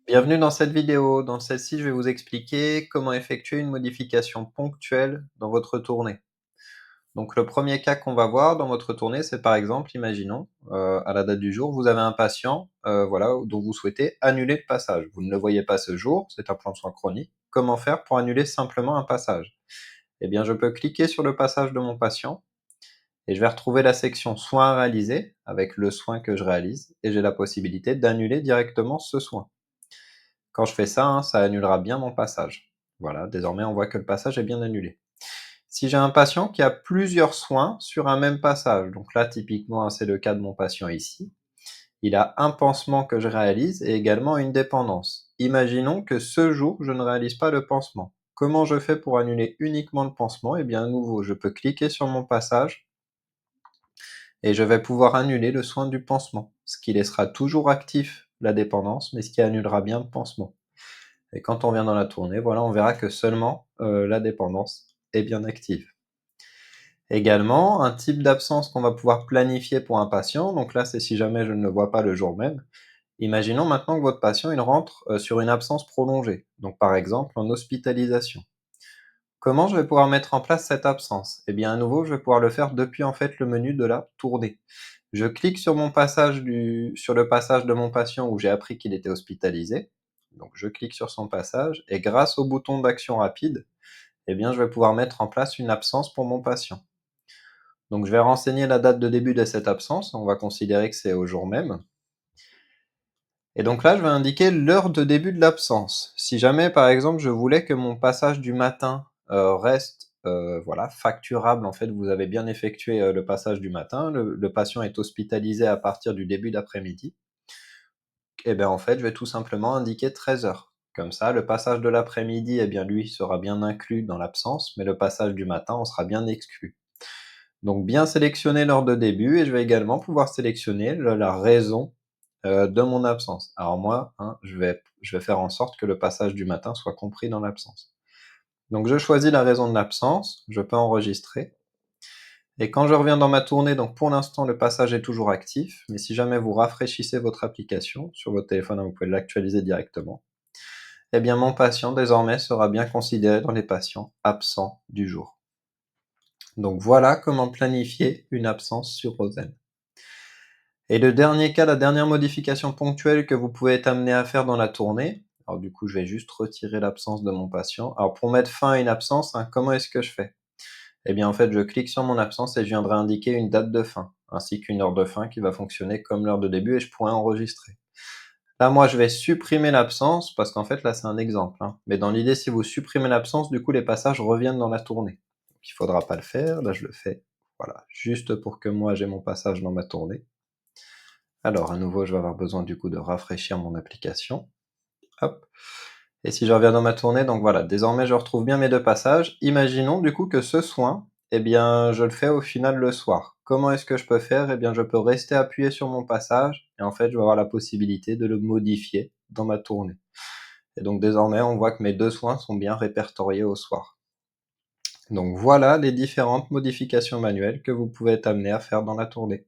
Bienvenue dans cette vidéo. Dans celle-ci, je vais vous expliquer comment effectuer une modification ponctuelle dans votre tournée. Donc le premier cas qu'on va voir dans votre tournée, c'est par exemple, imaginons, à la date du jour, vous avez un patient voilà, dont vous souhaitez annuler le passage. Vous ne le voyez pas ce jour, c'est un plan de soins chronique. Comment faire pour annuler simplement un passage? Eh bien, je peux cliquer sur le passage de mon patient et je vais retrouver la section soins à réaliser avec le soin que je réalise et j'ai la possibilité d'annuler directement ce soin. Quand je fais ça, ça annulera bien mon passage. Voilà, désormais on voit que le passage est bien annulé. Si j'ai un patient qui a plusieurs soins sur un même passage, donc là typiquement c'est le cas de mon patient ici, il a un pansement que je réalise et également une dépendance. Imaginons que ce jour je ne réalise pas le pansement. Comment je fais pour annuler uniquement le pansement? Eh bien à nouveau, je peux cliquer sur mon passage et je vais pouvoir annuler le soin du pansement, ce qui laissera toujours actif la dépendance, mais ce qui annulera bien le pansement. Et quand on vient dans la tournée, voilà, on verra que seulement la dépendance est bien active. Également, un type d'absence qu'on va pouvoir planifier pour un patient, donc là c'est si jamais je ne le vois pas le jour même. Imaginons maintenant que votre patient il rentre sur une absence prolongée, donc par exemple en hospitalisation. Comment je vais pouvoir mettre en place cette absence? Eh bien à nouveau, je vais pouvoir le faire depuis en fait le menu de la tournée. Je clique sur sur le passage de mon patient où j'ai appris qu'il était hospitalisé. Donc je clique sur son passage et grâce au bouton d'action rapide, eh bien je vais pouvoir mettre en place une absence pour mon patient. Donc je vais renseigner la date de début de cette absence, on va considérer que c'est au jour même. Et donc là, je vais indiquer l'heure de début de l'absence. Si jamais, par exemple, je voulais que mon passage du matin reste voilà, facturable, en fait, vous avez bien effectué le passage du matin, le patient est hospitalisé à partir du début d'après-midi, et bien en fait, je vais tout simplement indiquer 13 heures. Comme ça, le passage de l'après-midi, eh bien lui, sera bien inclus dans l'absence, mais le passage du matin, on sera bien exclu. Donc bien sélectionner l'heure de début et je vais également pouvoir sélectionner la raison de mon absence. Alors moi, je vais faire en sorte que le passage du matin soit compris dans l'absence. Donc je choisis la raison de l'absence, je peux enregistrer. Et quand je reviens dans ma tournée, donc pour l'instant le passage est toujours actif, mais si jamais vous rafraîchissez votre application sur votre téléphone, vous pouvez l'actualiser directement, eh bien mon patient désormais sera bien considéré dans les patients absents du jour. Donc voilà comment planifier une absence sur Rosen. Et le dernier cas, la dernière modification ponctuelle que vous pouvez être amené à faire dans la tournée, alors du coup je vais juste retirer l'absence de mon patient. Alors pour mettre fin à une absence, comment est-ce que je fais? Eh bien en fait je clique sur mon absence et je viendrai indiquer une date de fin, ainsi qu'une heure de fin qui va fonctionner comme l'heure de début et je pourrai enregistrer. Là moi je vais supprimer l'absence, parce qu'en fait là c'est un exemple, mais dans l'idée si vous supprimez l'absence, du coup les passages reviennent dans la tournée. Donc il faudra pas le faire, là je le fais, voilà, juste pour que moi j'ai mon passage dans ma tournée. Alors à nouveau, je vais avoir besoin du coup de rafraîchir mon application. Hop. Et si je reviens dans ma tournée, donc voilà, désormais je retrouve bien mes deux passages. Imaginons du coup que ce soin, eh bien je le fais au final le soir. Comment est-ce que je peux faire? Eh bien je peux rester appuyé sur mon passage et en fait je vais avoir la possibilité de le modifier dans ma tournée. Et donc désormais on voit que mes deux soins sont bien répertoriés au soir. Donc voilà les différentes modifications manuelles que vous pouvez être amené à faire dans la tournée.